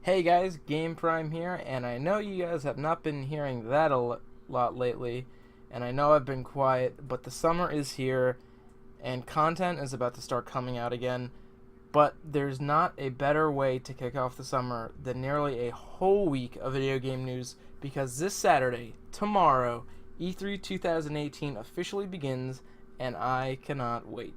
Hey guys, Game Prime here, and I know you guys have not been hearing that lot lately, and I know I've been quiet, but the summer is here, and content is about to start coming out again, but there's not a better way to kick off the summer than nearly a whole week of video game news, because this Saturday, tomorrow, E3 2018 officially begins, and I cannot wait.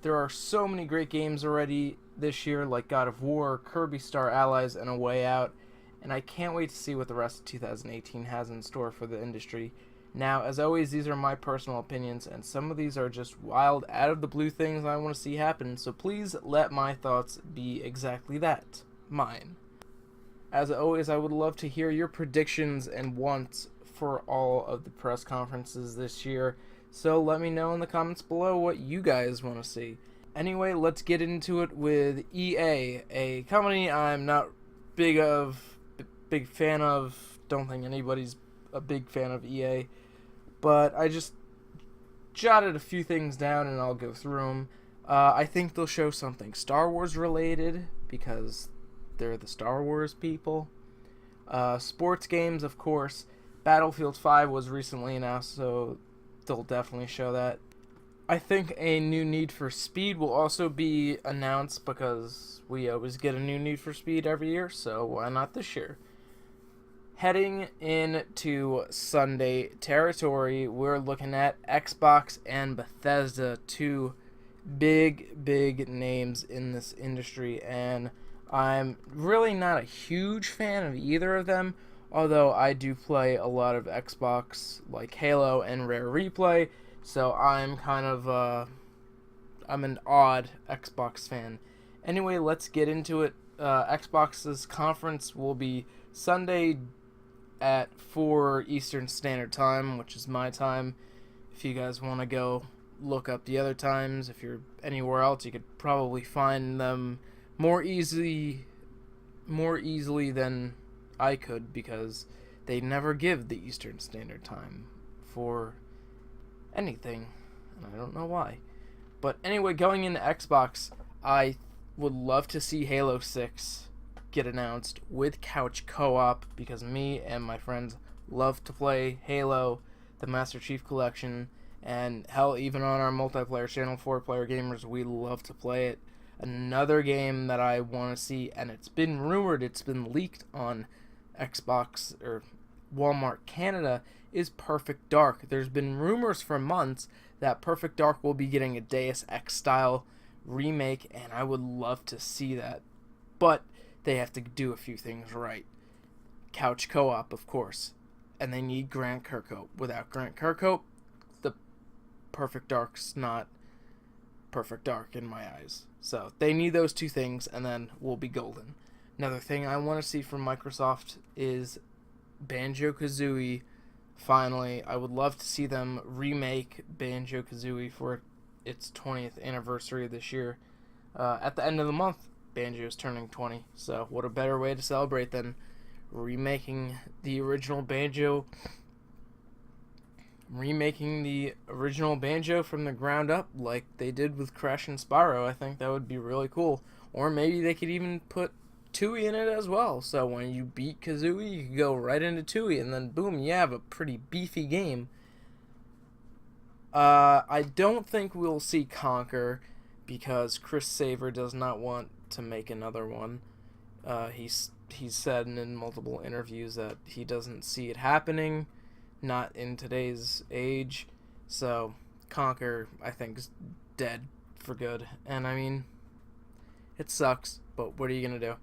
There are so many great games already this year, like God of War, Kirby Star Allies, and A Way Out, and I can't wait to see what the rest of 2018 has in store for the industry. Now, as always, these are my personal opinions, and some of these are just wild, out of the blue things I want to see happen, so please let my thoughts be exactly that, mine. As always, I would love to hear your predictions and wants for all of the press conferences this year, so let me know in the comments below what you guys want to see. Anyway, let's get into it with EA, a company I'm not big fan of. Don't think anybody's a big fan of EA, but I just jotted a few things down and I'll go through them. I think they'll show something Star Wars related because they're the Star Wars people. Sports games, of course. Battlefield 5 was recently announced, so they'll definitely show that. I think a new Need for Speed will also be announced because we always get a new Need for Speed every year, so why not this year? Heading into Sunday territory, we're looking at Xbox and Bethesda, two big names in this industry, and I'm really not a huge fan of either of them, although I do play a lot of Xbox, like Halo and Rare Replay, so I'm kind of, I'm an odd Xbox fan. Anyway, let's get into it. Xbox's conference will be Sunday at 4 Eastern Standard Time, which is my time. If you guys want to go look up the other times, if you're anywhere else, you could probably find them more easily than I could, because they never give the Eastern Standard Time for anything, and I don't know why. But anyway, going into Xbox, I would love to see Halo 6 get announced with couch co-op, because me and my friends love to play Halo, the Master Chief Collection, and hell, even on our multiplayer channel, 4-Player Gamers, we love to play it. Another game that I want to see, and it's been rumored, it's been leaked on Xbox or Walmart Canada, is Perfect Dark. There's been rumors for months that Perfect Dark will be getting a Deus Ex style remake, and I would love to see that. But they have to do a few things right. Couch co-op, of course, and they need Grant Kirkhope. Without Grant Kirkhope, the Perfect Dark's not Perfect Dark in my eyes. So they need those two things, and then we'll be golden. Another thing I want to see from Microsoft is Banjo-Kazooie. Finally, I would love to see them remake Banjo-Kazooie for its 20th anniversary this year. At the end of the month, Banjo is turning 20, so what a better way to celebrate than remaking the original Banjo from the ground up like they did with Crash and Spyro. I think that would be really cool. Or maybe they could even put Tooie in it as well, so when you beat Kazooie, you can go right into Tooie, and then boom, you have a pretty beefy game. I don't think we'll see Conquer, because Chris Saver does not want to make another one. He's said in multiple interviews that he doesn't see it happening, not in today's age, so Conquer, I think, is dead for good, and I mean, it sucks, but what are you gonna do?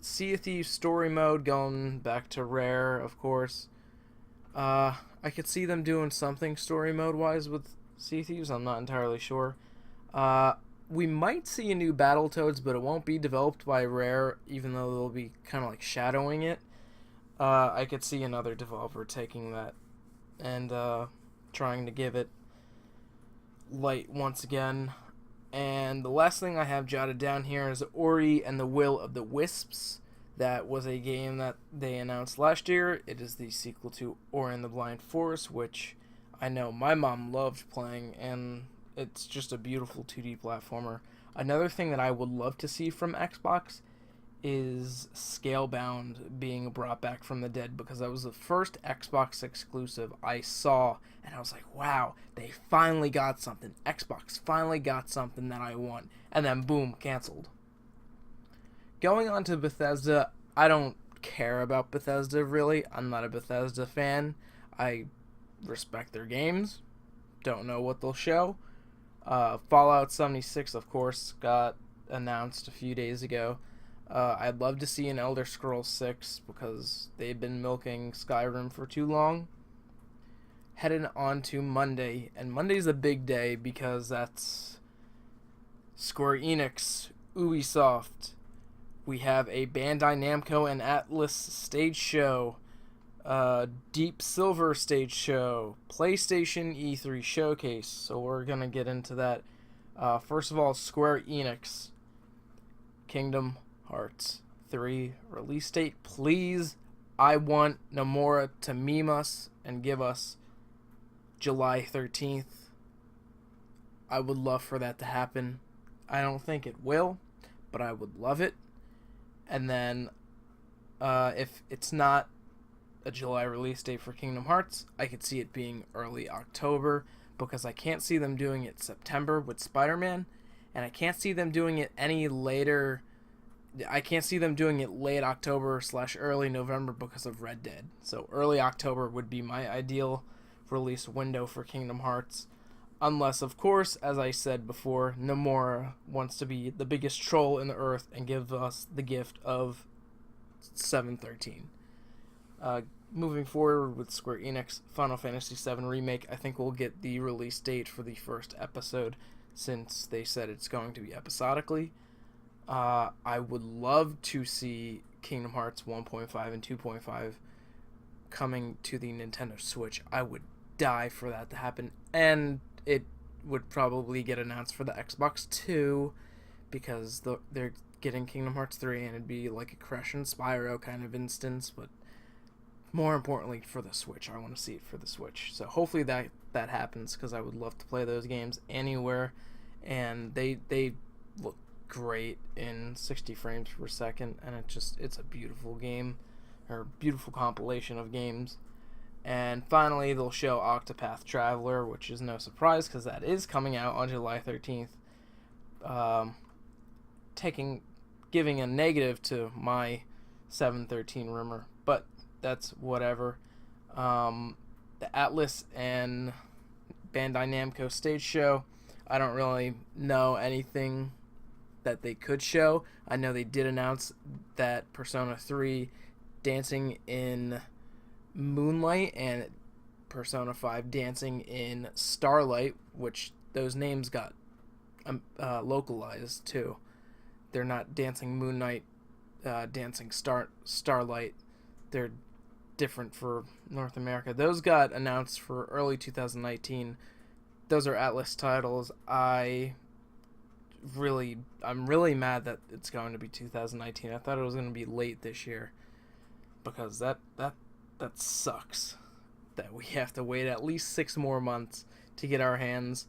Sea of Thieves story mode, going back to Rare, of course. I could see them doing something story mode wise with Sea of Thieves. I'm not entirely sure. We might see a new Battletoads, but it won't be developed by Rare, even though they'll be kind of like shadowing it. I could see another developer taking that and trying to give it light once again. And the last thing I have jotted down here is Ori and the Will of the Wisps. That was a game that they announced last year. It is the sequel to Ori and the Blind Forest, which I know my mom loved playing, and it's just a beautiful 2D platformer. Another thing that I would love to see from Xbox is Scalebound being brought back from the dead, because that was the first Xbox exclusive I saw, and I was like, wow, they finally got something. Xbox finally got something that I want. And then boom, canceled. Going on to Bethesda, I don't care about Bethesda really. I'm not a Bethesda fan. I respect their games. Don't know what they'll show. Fallout 76, of course, got announced a few days ago. I'd love to see an Elder Scrolls 6 because they've been milking Skyrim for too long. Headed on to Monday, and Monday's a big day because that's Square Enix, Ubisoft. We have a Bandai Namco and Atlus stage show, Deep Silver stage show, PlayStation E3 showcase. So we're gonna get into that. First of all, Square Enix, Kingdom Hearts 3 release date, please. I want Nomura to meme us and give us July 13th. I would love for that to happen. I don't think it will, but I would love it. And then if it's not a July release date for Kingdom Hearts, I could see it being early October, because I can't see them doing it September with Spider-Man, and I can't see them doing it any later. I can't see them doing it late October / early November because of Red Dead. So early October would be my ideal release window for Kingdom Hearts. Unless, of course, as I said before, Nomura wants to be the biggest troll in the earth and give us the gift of 713. Moving forward with Square Enix, Final Fantasy VII Remake, I think we'll get the release date for the first episode, since they said it's going to be episodically. I would love to see Kingdom Hearts 1.5 and 2.5 coming to the Nintendo Switch. I would die for that to happen, and it would probably get announced for the Xbox too, because they're getting Kingdom Hearts 3, and it'd be like a Crash and Spyro kind of instance, but more importantly for the Switch. I want to see it for the Switch. So hopefully that happens, because I would love to play those games anywhere, and they look great in 60 frames per second, and it's a beautiful game, or beautiful compilation of games. And finally, they'll show Octopath Traveler, which is no surprise because that is coming out on July 13th. Giving a negative to my 713 rumor, but that's whatever. The Atlus and Bandai Namco stage show, I don't really know anything that they could show. I know they did announce that Persona 3 Dancing in Moonlight and Persona 5 Dancing in Starlight, which those names got localized too. They're not Dancing Moonlight, Dancing Starlight. They're different for North America. Those got announced for early 2019. Those are Atlus titles. I'm really mad that it's going to be 2019. I thought it was going to be late this year, because that sucks that we have to wait at least 6 more months to get our hands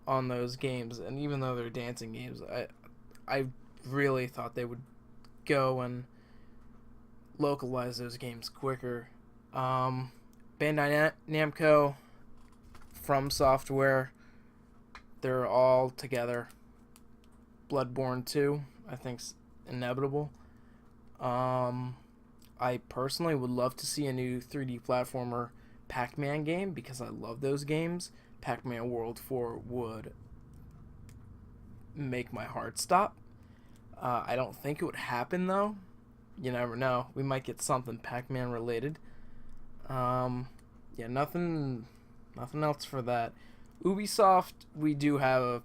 on those games. And even though they're dancing games, I really thought they would go and localize those games quicker. Bandai Namco, From Software, they're all together. Bloodborne 2, I think's inevitable. I personally would love to see a new 3D platformer Pac-Man game, because I love those games. Pac-Man World 4 would make my heart stop. I don't think it would happen, though. You never know. We might get something Pac-Man related. Yeah, nothing else for that. Ubisoft, we do have a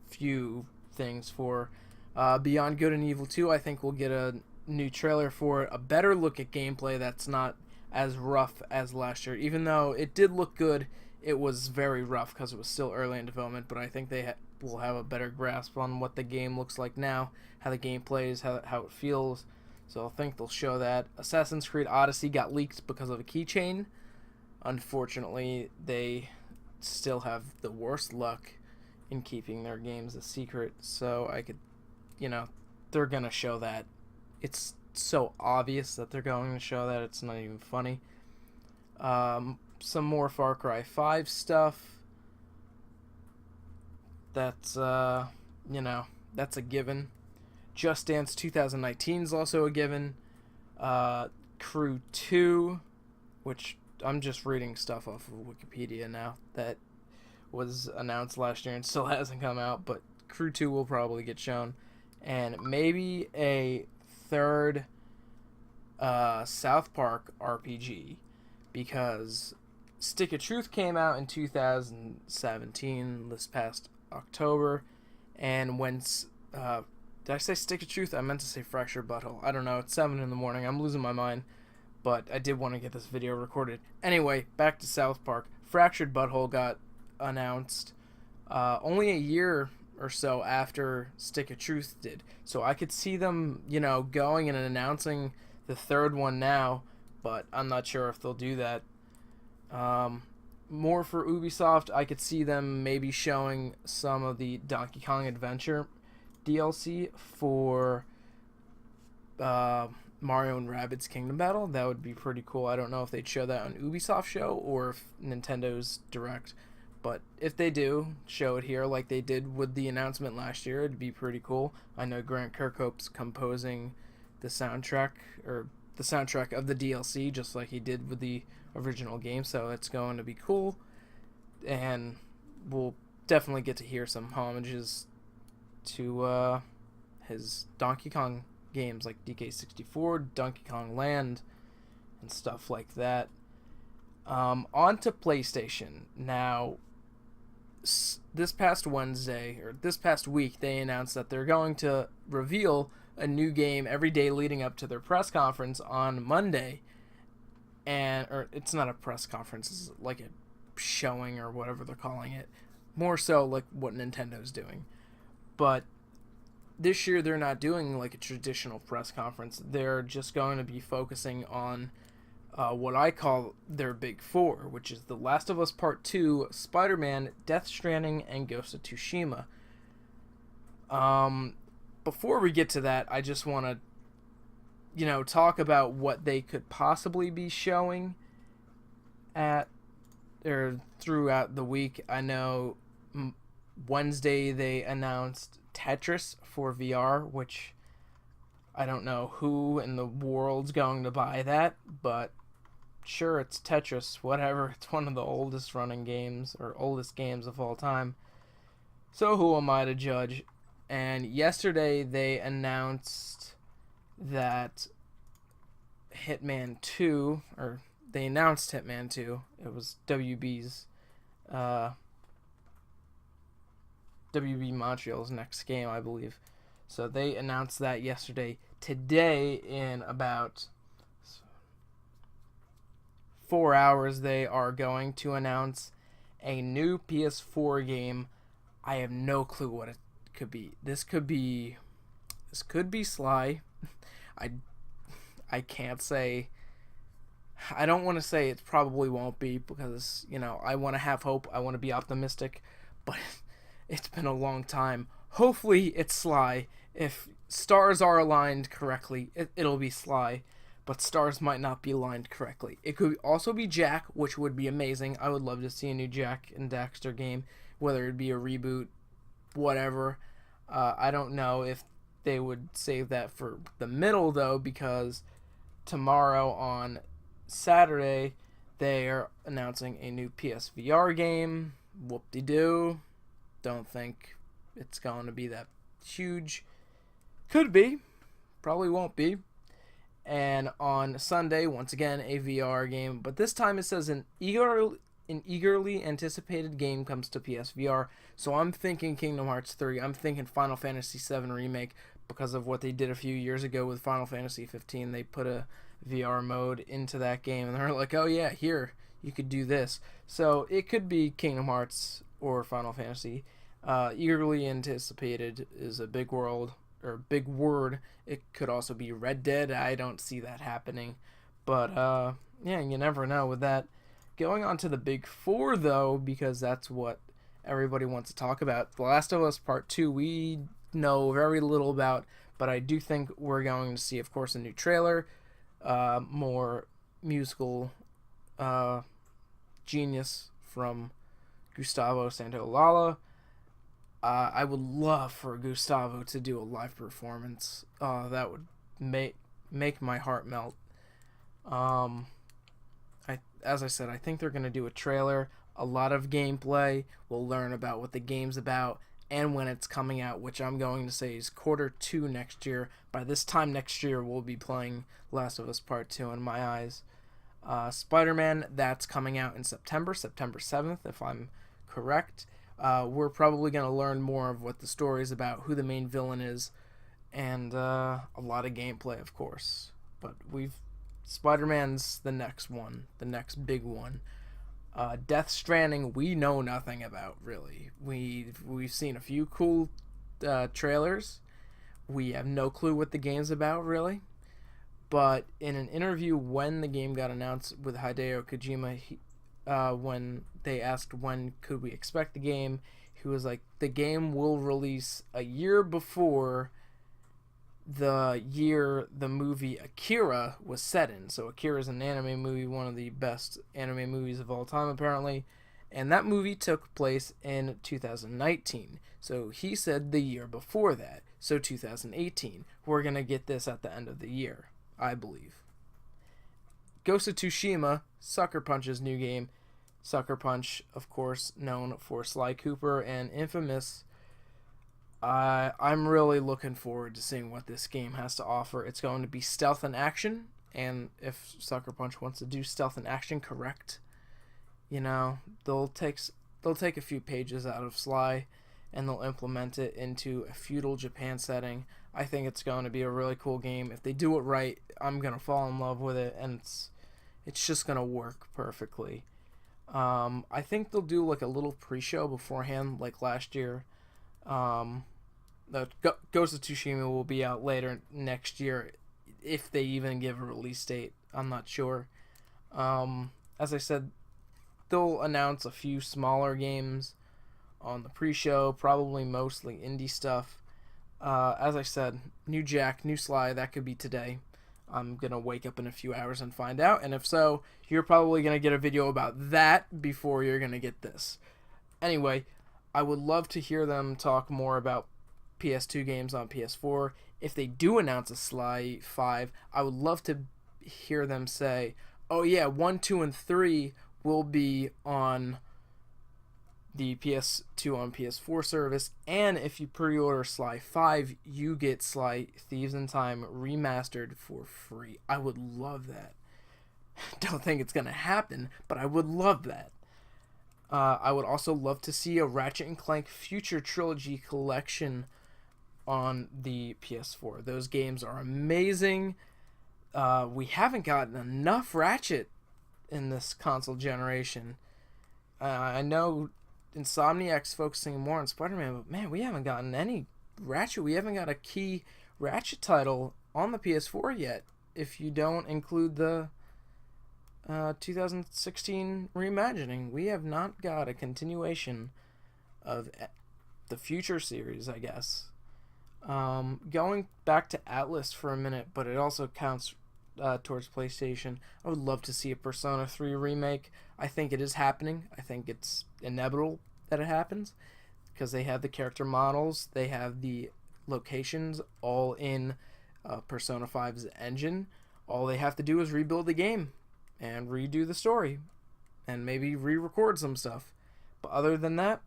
few things for. Beyond Good and Evil 2, I think we'll get a new trailer for it. A better look at gameplay that's not as rough as last year. Even though it did look good, it was very rough because it was still early in development, but I think they will have a better grasp on what the game looks like now, how the game plays, how it feels. So I think they'll show that. Assassin's Creed Odyssey got leaked because of a keychain. Unfortunately, they still have the worst luck in keeping their games a secret, so they're gonna show that it's so obvious that they're going to show that it's not even funny. Some more Far Cry 5 stuff. That's that's a given. Just Dance 2019 is also a given. Crew 2, which I'm just reading stuff off of Wikipedia now, that was announced last year and still hasn't come out, but Crew 2 will probably get shown. And maybe a third South Park RPG, because Stick of Truth came out in 2017, this past October, and when did I say Stick of Truth? I meant to say Fractured Butthole. I don't know. It's 7 in the morning. I'm losing my mind. But I did want to get this video recorded. Anyway, back to South Park. Fractured Butthole got announced only a year or so after Stick of Truth did. So I could see them, going and announcing the third one now. But I'm not sure if they'll do that. More for Ubisoft, I could see them maybe showing some of the Donkey Kong Adventure DLC for Mario and Rabbids Kingdom Battle. That would be pretty cool. I don't know if they'd show that on Ubisoft show or if Nintendo's Direct, but if they do show it here like they did with the announcement last year, it'd be pretty cool. I know Grant Kirkhope's composing the soundtrack of the DLC just like he did with the original game, so it's going to be cool, and we'll definitely get to hear some homages to his Donkey Kong games like DK64, Donkey Kong Land, and stuff like that. On to PlayStation. Now, this past week, they announced that they're going to reveal a new game every day leading up to their press conference on Monday. Or it's not a press conference, it's like a showing or whatever they're calling it. More so like what Nintendo's doing. But this year they're not doing like a traditional press conference. They're just going to be focusing on what I call their big four, which is The Last of Us Part 2, Spider-Man, Death Stranding, and Ghost of Tsushima. Before we get to that, I just want to talk about what they could possibly be showing throughout the week. I know Wednesday they announced Tetris for VR, which I don't know who in the world's going to buy that, but sure, it's Tetris, whatever. It's one of the oldest running games, or oldest games of all time. So who am I to judge? And yesterday they announced that Hitman 2, or they announced Hitman 2. It was WB Montreal's next game, I believe. So they announced that yesterday. Today, in about 4 hours, they are going to announce a new PS4 game. I have no clue what it could be. This could be Sly. I can't say. I don't want to say it probably won't be, because I want to have hope. I want to be optimistic, but it's been a long time. Hopefully it's Sly. If stars are aligned correctly, it'll be Sly, but stars might not be aligned correctly. It could also be Jack, which would be amazing. I would love to see a new Jack and Daxter game, whether it be a reboot, whatever. I don't know if they would save that for the middle, though, because tomorrow on Saturday they are announcing a new PSVR game. Whoop-de-doo. Don't think it's going to be that huge. Could be. Probably won't be. And on Sunday, once again, a VR game. But this time it says an eagerly anticipated game comes to PSVR. So I'm thinking Kingdom Hearts 3. I'm thinking Final Fantasy 7 Remake, because of what they did a few years ago with Final Fantasy 15. They put a VR mode into that game, and they're like, oh yeah, here, you could do this. So it could be Kingdom Hearts or Final Fantasy. Eagerly anticipated is a big word. It could also be Red Dead. I don't see that happening. But, yeah, you never know with that. Going on to the big four, though, because that's what everybody wants to talk about. The Last of Us Part 2, we know very little about, but but I do think we're going to see, of course, a new trailer, more musical genius from Gustavo Santaolalla. I would love for Gustavo to do a live performance. That would make my heart melt. As I said, I think they're going to do a trailer, a lot of gameplay. We'll learn about what the game's about and when it's coming out, which I'm going to say is Q2 next year. By this time next year, we'll be playing Last of Us Part 2 in my eyes. Spider-Man, that's coming out in September 7th, if I'm correct. We're probably going to learn more of what the story is about, who the main villain is, and a lot of gameplay, of course. But Spider-Man's the next one, the next big one. Death Stranding, we know nothing about, really. We've seen a few cool trailers. We have no clue what the game's about, really. But in an interview when the game got announced with Hideo Kojima, when they asked when could we expect the game, he was like, the game will release a year before the year the movie Akira was set in. So Akira is an anime movie, one of the best anime movies of all time, apparently. And that movie took place in 2019. So he said the year before that. So 2018. We're going to get this at the end of the year, I believe. Ghost of Tsushima, Sucker Punch's new game. Sucker Punch, of course, known for Sly Cooper and Infamous. I'm really looking forward to seeing what this game has to offer. It's going to be stealth and action, and if Sucker Punch wants to do stealth and action correct, they'll take a few pages out of Sly, and they'll implement it into a feudal Japan setting. I think it's going to be a really cool game. If they do it right, I'm gonna fall in love with it, and it's just gonna work perfectly. I think they'll do like a little pre-show beforehand, like last year. The Ghost of Tsushima will be out later next year, if they even give a release date. I'm not sure. As I said, they'll announce a few smaller games on the pre-show, probably mostly indie stuff. As I said, new Jack, new Sly, that could be today. I'm going to wake up in a few hours and find out, and if so, you're probably going to get a video about that before you're going to get this. Anyway, I would love to hear them talk more about PS2 games on PS4. If they do announce a Sly 5, I would love to hear them say, oh yeah, 1, 2, and 3 will be on the PS2 on PS4 service, and if you pre-order Sly 5, you get Sly Thieves in Time remastered for free. I would love that. Don't think it's going to happen, but I would love that. I would also love to see a Ratchet & Clank Future Trilogy collection on the PS4. Those games are amazing. We haven't gotten enough Ratchet in this console generation. I know Insomniac's focusing more on Spider-Man, but man, we haven't gotten any Ratchet. We haven't got a key Ratchet title on the PS4 yet, if you don't include the 2016 reimagining. We have not got a continuation of the Future series, I guess. Going back to Atlus for a minute, but it also counts towards PlayStation. I would love to see a Persona 3 remake. I think it is happening. I think it's inevitable that it happens, because they have the character models, they have the locations all in Persona 5's engine. All they have to do is rebuild the game and redo the story and maybe re-record some stuff. But other than that,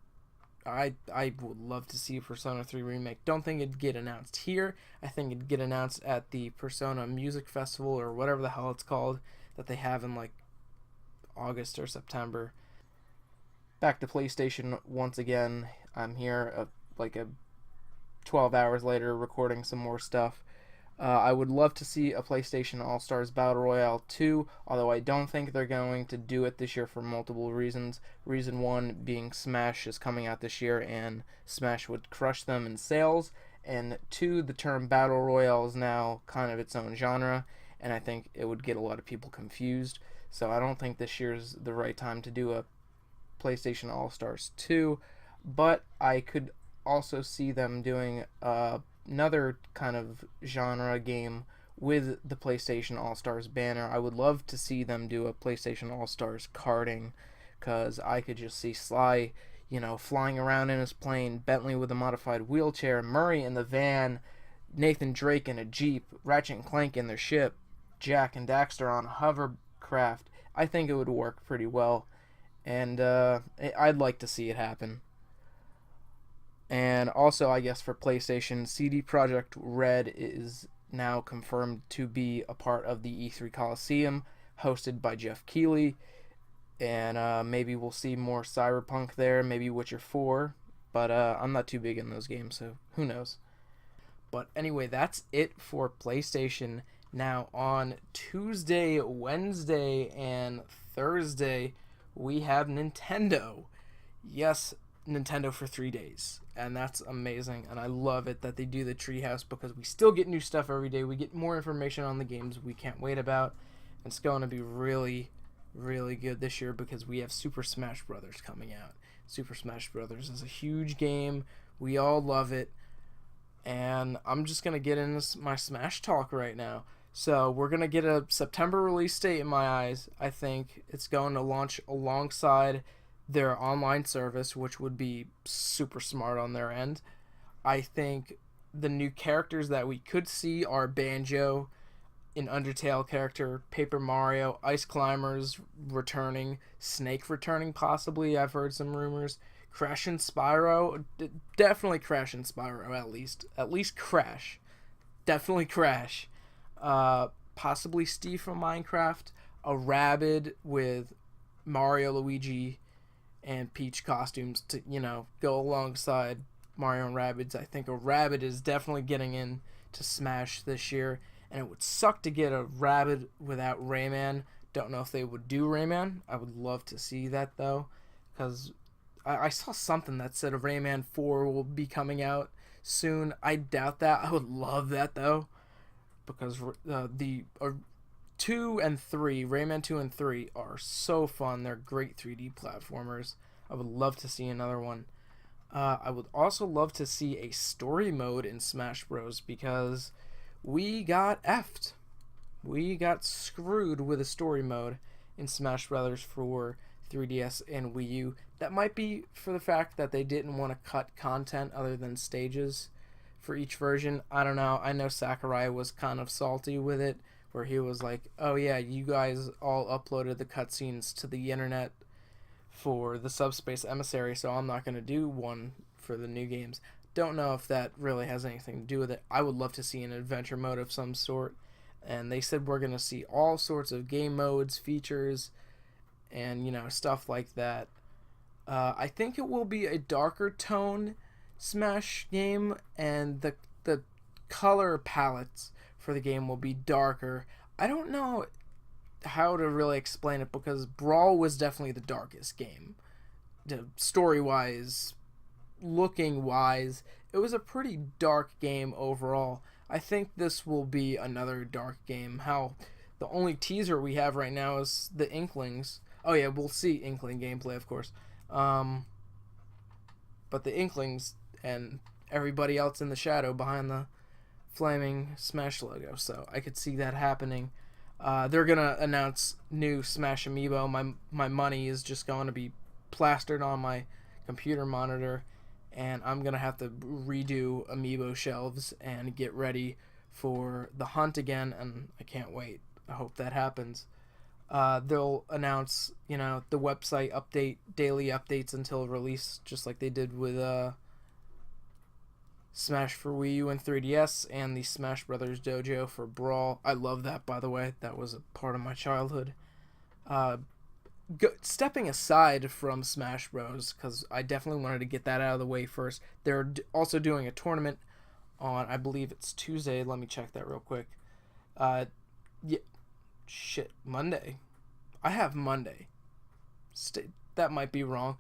I would love to see a Persona 3 remake. Don't think it'd get announced here. I think it'd get announced at the Persona Music Festival, or whatever the hell it's called, that they have in like August or September. Back to PlayStation once again. I'm here like 12 hours later recording some more stuff. I would love to see a PlayStation All-Stars Battle Royale 2, although I don't think they're going to do it this year for multiple reasons. Reason one being Smash is coming out this year, and Smash would crush them in sales. And two, the term Battle Royale is now kind of its own genre, and I think it would get a lot of people confused. So I don't think this year's the right time to do a PlayStation All-Stars 2, but I could also see them doing a another kind of genre game with the PlayStation All-Stars banner. I would love to see them do a PlayStation All-Stars karting, because I could just see Sly, flying around in his plane, Bentley with a modified wheelchair, Murray in the van, Nathan Drake in a Jeep, Ratchet and Clank in their ship, Jack and Daxter on a hovercraft. I think it would work pretty well, and I'd like to see it happen. And also, I guess for PlayStation, CD Projekt Red is now confirmed to be a part of the E3 Coliseum, hosted by Jeff Keighley. And maybe we'll see more Cyberpunk there, maybe Witcher 4. But I'm not too big in those games, so who knows. But anyway, that's it for PlayStation. Now, on Tuesday, Wednesday, and Thursday, we have Nintendo. Yes, Nintendo for 3 days. And that's amazing. And I love it that they do the Treehouse, because we still get new stuff every day. We get more information on the games we can't wait about. It's going to be really, really good this year, because we have Super Smash Brothers coming out. Super Smash Brothers is a huge game. We all love it. And I'm just going to get into my Smash talk right now. So we're going to get a September release date in my eyes. I think it's going to launch alongside their online service, which would be super smart on their end. I think the new characters that we could see are Banjo, an Undertale character, Paper Mario, Ice Climbers returning, Snake returning possibly, I've heard some rumors, Crash and Spyro, definitely Crash and Spyro at least Crash, definitely Crash, possibly Steve from Minecraft, a Rabbids with Mario, Luigi, and Peach costumes to, go alongside Mario and Rabbids. I think a Rabbids is definitely getting in to Smash this year, and it would suck to get a Rabbids without Rayman. Don't know if they would do Rayman. I would love to see that, though, because I saw something that said a Rayman 4 will be coming out soon. I doubt that. I would love that, though, because the 2 and 3, Rayman 2 and 3, are so fun. They're great 3D platformers. I would love to see another one. I would also love to see a story mode in Smash Bros. Because we got effed. We got screwed with a story mode in Smash Brothers for 3DS and Wii U. That might be for the fact that they didn't want to cut content other than stages for each version. I don't know. I know Sakurai was kind of salty with it, where he was like, oh yeah, you guys all uploaded the cutscenes to the internet for the Subspace Emissary, so I'm not going to do one for the new games. Don't know if that really has anything to do with it. I would love to see an adventure mode of some sort, and they said we're going to see all sorts of game modes, features, and, stuff like that. I think it will be a darker tone Smash game, and the color palettes for the game will be darker. I don't know how to really explain it, because Brawl was definitely the darkest game. Story-wise, looking-wise, it was a pretty dark game overall. I think this will be another dark game. The only teaser we have right now is the Inklings. Oh yeah, we'll see Inkling gameplay, of course. But the Inklings and everybody else in the shadow behind the flaming Smash logo, so I could see that happening. They're gonna announce new Smash amiibo. My money is just going to be plastered on my computer monitor, and I'm gonna have to redo amiibo shelves and get ready for the hunt again, and I can't wait. I hope that happens. They'll announce, the website update, daily updates until release, just like they did with Smash for Wii U and 3DS, and the Smash Brothers Dojo for Brawl. I love that, by the way. That was a part of my childhood. Stepping aside from Smash Bros, because I definitely wanted to get that out of the way first, they're also doing a tournament on, I believe it's Tuesday. Let me check that real quick. Monday. I have Monday. That might be wrong,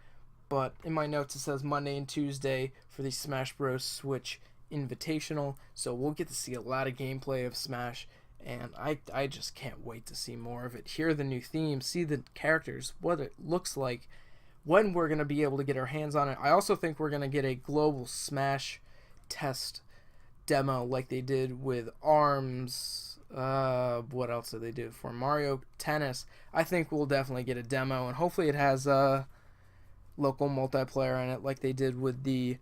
but in my notes it says Monday and Tuesday for the Smash Bros. Switch Invitational, so we'll get to see a lot of gameplay of Smash, and I just can't wait to see more of it. Hear the new theme, see the characters, what it looks like, when we're going to be able to get our hands on it. I also think we're going to get a global Smash test demo like they did with ARMS. What else did they do for Mario Tennis? I think we'll definitely get a demo, and hopefully it has local multiplayer in it like they did with the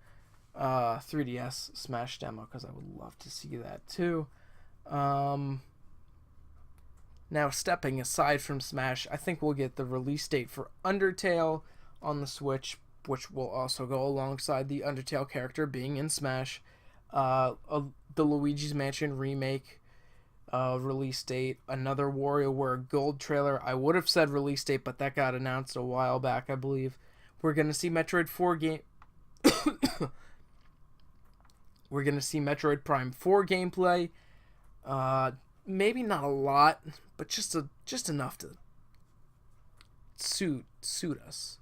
3DS Smash demo, because I would love to see that too. Now, stepping aside from Smash, I think we'll get the release date for Undertale on the Switch, which will also go alongside the Undertale character being in Smash. The Luigi's Mansion remake release date, another WarioWare Gold trailer. I would have said release date, but that got announced a while back, I believe. We're going to see Metroid 4 game... We're going to see Metroid Prime 4 gameplay. Maybe not a lot, but just enough to suit us.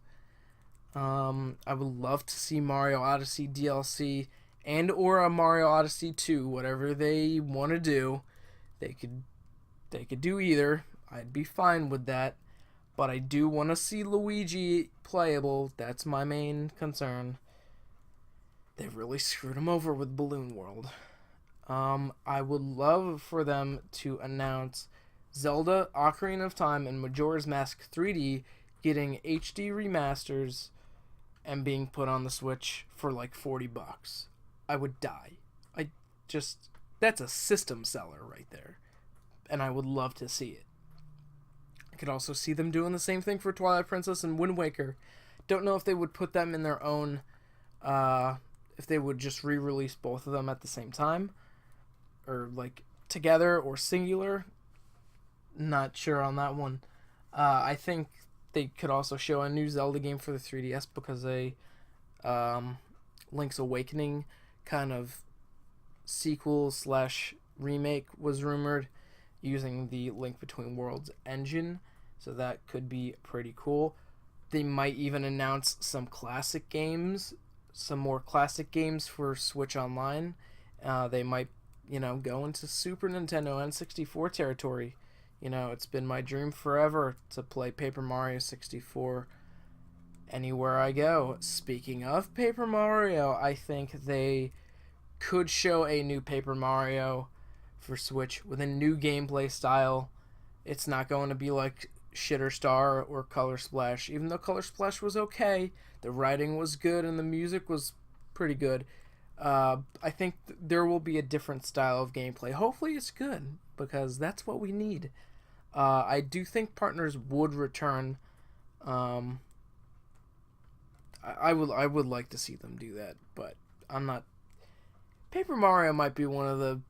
I would love to see Mario Odyssey DLC and or a Mario Odyssey 2, whatever they want to do. They could do either. I'd be fine with that. But I do want to see Luigi playable. That's my main concern. They've really screwed him over with Balloon World. I would love for them to announce Zelda, Ocarina of Time, and Majora's Mask 3D getting HD remasters and being put on the Switch for like $40. I would die. That's a system seller right there. And I would love to see it. I could also see them doing the same thing for Twilight Princess and Wind Waker. Don't know if they would put them in their own, if they would just re-release both of them at the same time, or like together or singular. Not sure on that one. I think they could also show a new Zelda game for the 3DS, because a Link's Awakening kind of sequel / remake was rumored using the Link Between Worlds engine, so that could be pretty cool. They might even announce some classic games, some more classic games for Switch Online. They might, go into Super Nintendo N64 territory. It's been my dream forever to play Paper Mario 64 anywhere I go. Speaking of Paper Mario, I think they could show a new Paper Mario for Switch with a new gameplay style. It's not going to be like Shitter Star or Color Splash, even though Color Splash was okay. The writing was good and the music was pretty good. I think there will be a different style of gameplay. Hopefully it's good, because that's what we need. I do think partners would return. I would like to see them do that, but I'm not. Paper Mario might be one of the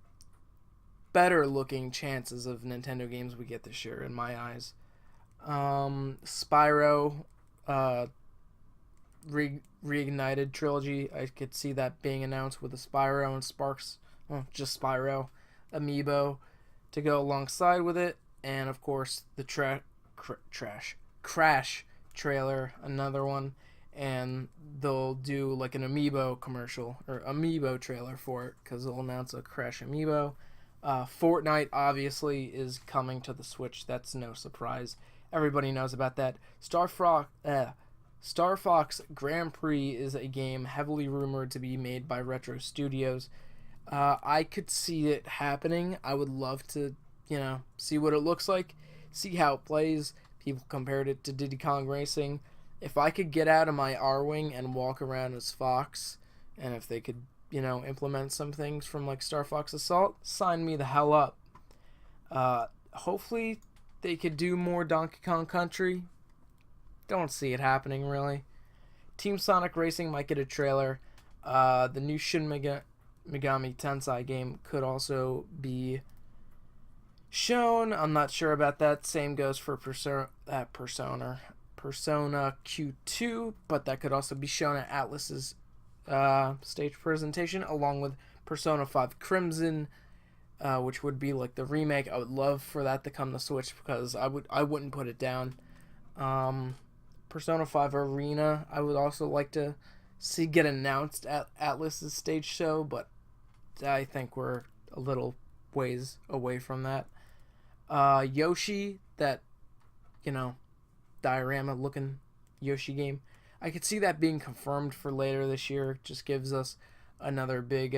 better looking chances of Nintendo games we get this year, in my eyes. Spyro, Reignited trilogy, I could see that being announced with a Spyro and Sparks, just Spyro amiibo to go alongside with it. And of course the Crash trailer, another one, and they'll do like an amiibo commercial or amiibo trailer for it, because they'll announce a Crash amiibo. Fortnite obviously is coming to the Switch. That's no surprise. Everybody knows about that. Star Fox Grand Prix is a game heavily rumored to be made by Retro Studios. I could see it happening. I would love to, see what it looks like, see how it plays. People compared it to Diddy Kong Racing. If I could get out of my R-Wing and walk around as Fox, and if they could, implement some things from like Star Fox Assault, sign me the hell up. Hopefully they could do more Donkey Kong Country. Don't see it happening, really. Team Sonic Racing might get a trailer. The new Shin Megami Tensei game could also be shown. I'm not sure about that. Same goes for Persona Q2, but that could also be shown at Atlus's stage presentation, along with Persona 5 Crimson, which would be like the remake. I would love for that to come to Switch, because I wouldn't put it down. Persona 5 Arena, I would also like to see get announced at Atlus's stage show, but I think we're a little ways away from that. Yoshi, that, diorama looking Yoshi game, I could see that being confirmed for later this year. Just gives us another big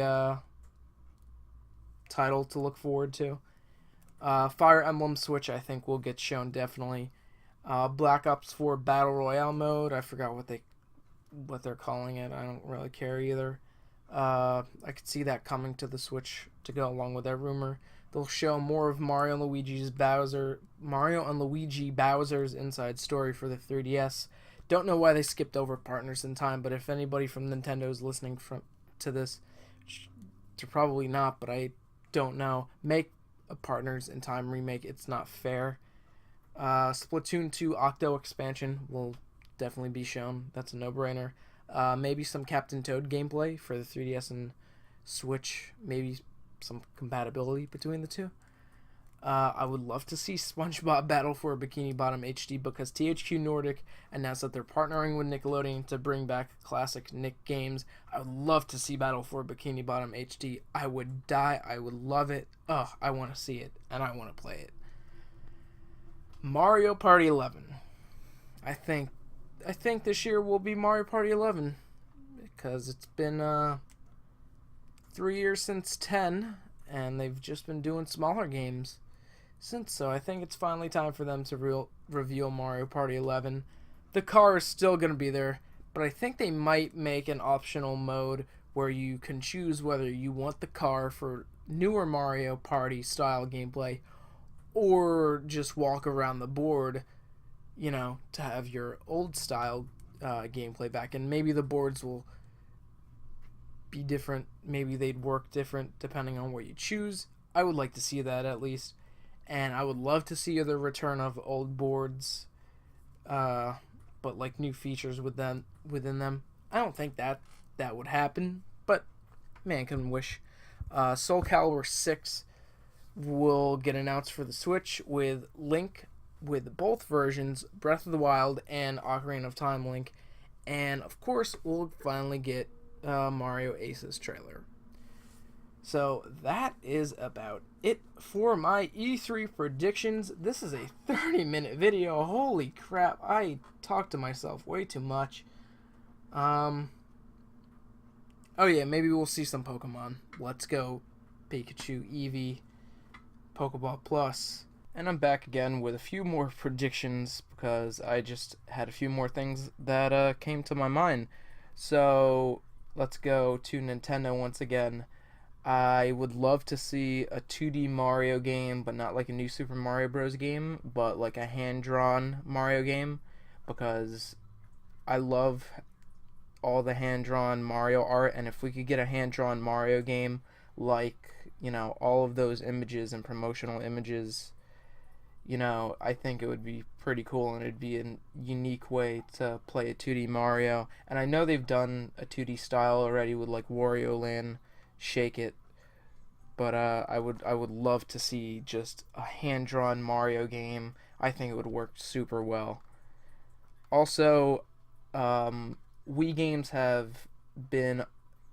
title to look forward to. Fire Emblem Switch, I think, will get shown definitely. Black Ops 4 Battle Royale mode, I forgot what they're calling it. I don't really care either. I could see that coming to the Switch to go along with that rumor. They'll show more of Mario and Luigi Bowser's Inside Story for the 3DS. Don't know why they skipped over Partners in Time, but if anybody from Nintendo is listening to this, they're probably not, but I don't know. Make a Partners in Time remake. It's not fair. Splatoon 2 Octo expansion will definitely be shown. That's a no-brainer. Maybe some Captain Toad gameplay for the 3DS and Switch. Maybe some compatibility between the two. I would love to see SpongeBob Battle for Bikini Bottom HD because THQ Nordic announced that they're partnering with Nickelodeon to bring back classic Nick games. I would love to see Battle for Bikini Bottom HD. I would die. I would love it. Ugh, I want to see it, and I want to play it. Mario Party 11. I think this year will be Mario Party 11 because it's been 3 years since 10, and they've just been doing smaller games since. So I think it's finally time for them to reveal Mario Party 11. The car is still going to be there, but I think they might make an optional mode where you can choose whether you want the car for newer Mario Party style gameplay or just walk around the board, to have your old style gameplay back. And maybe the boards will be different. Maybe they'd work different depending on what you choose. I would like to see that at least. And I would love to see the return of old boards, but like new features within them. I don't think that would happen, but man can wish. Soul Calibur 6 will get announced for the Switch with Link, with both versions, Breath of the Wild and Ocarina of Time Link. And of course, we'll finally get Mario Aces trailer. So that is about it for my E3 predictions. This is a 30-minute video. Holy crap, I talked to myself way too much. Oh yeah, maybe we'll see some Pokemon. Let's go Pikachu, Eevee, Pokeball Plus. And I'm back again with a few more predictions because I just had a few more things that came to my mind. So let's go to Nintendo once again. I would love to see a 2D Mario game, but not like a new Super Mario Bros. Game, but like a hand-drawn Mario game, because I love all the hand-drawn Mario art, and if we could get a hand-drawn Mario game, like, all of those images and promotional images, I think it would be pretty cool, and it'd be a unique way to play a 2D Mario. And I know they've done a 2D style already with like Wario Land, Shake It, but I would love to see just a hand-drawn Mario game. I think it would work super well. Also, Wii games have been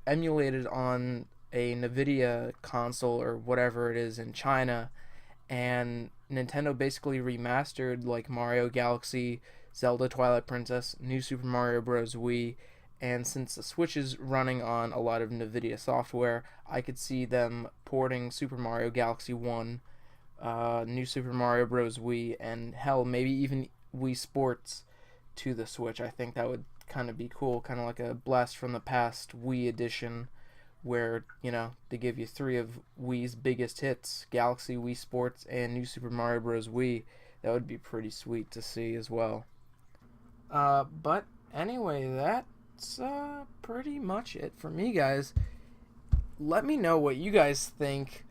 emulated on a NVIDIA console or whatever it is in China, and Nintendo basically remastered like Mario Galaxy, Zelda Twilight Princess, New Super Mario Bros. Wii, and since the Switch is running on a lot of NVIDIA software, I could see them porting Super Mario Galaxy 1, New Super Mario Bros. Wii, and hell, maybe even Wii Sports to the Switch. I think that would kind of be cool, kind of like a blast from the past Wii edition, where, they give you 3 of Wii's biggest hits, Galaxy, Wii Sports, and New Super Mario Bros. Wii. That would be pretty sweet to see as well. But anyway, that's pretty much it for me, guys. Let me know what you guys think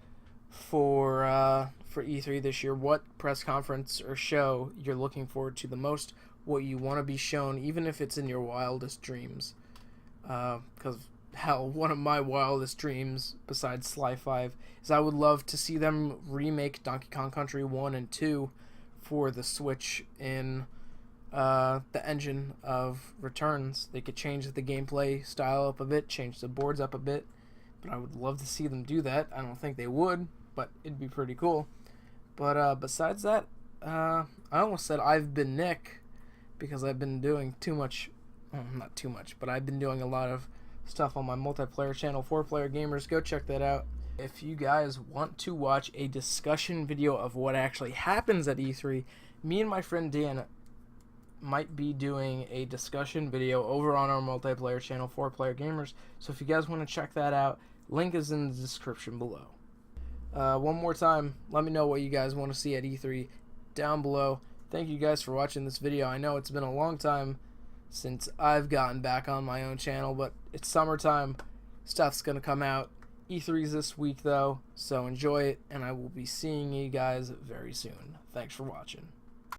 for E3 this year. What press conference or show you're looking forward to the most, what you want to be shown, even if it's in your wildest dreams. Because hell, one of my wildest dreams, besides Sly 5, is I would love to see them remake Donkey Kong Country 1 and 2 for the Switch in the engine of Returns. They could change the gameplay style up a bit, change the boards up a bit, but I would love to see them do that. I don't think they would, but it'd be pretty cool. But besides that, I almost said I've been Nick, because I've been doing too much, well, not too much, but I've been doing a lot of stuff on my multiplayer channel, 4Player Gamers. Go check that out. If you guys want to watch a discussion video of what actually happens at E3, me and my friend Dan might be doing a discussion video over on our multiplayer channel, 4Player Gamers. So if you guys want to check that out, link is in the description below. One more time, let me know what you guys want to see at E3 down below. Thank you guys for watching this video. I know it's been a long time since I've gotten back on my own channel, but it's summertime. Stuff's going to come out. E3's this week though, so enjoy it, and I will be seeing you guys very soon. Thanks for watching.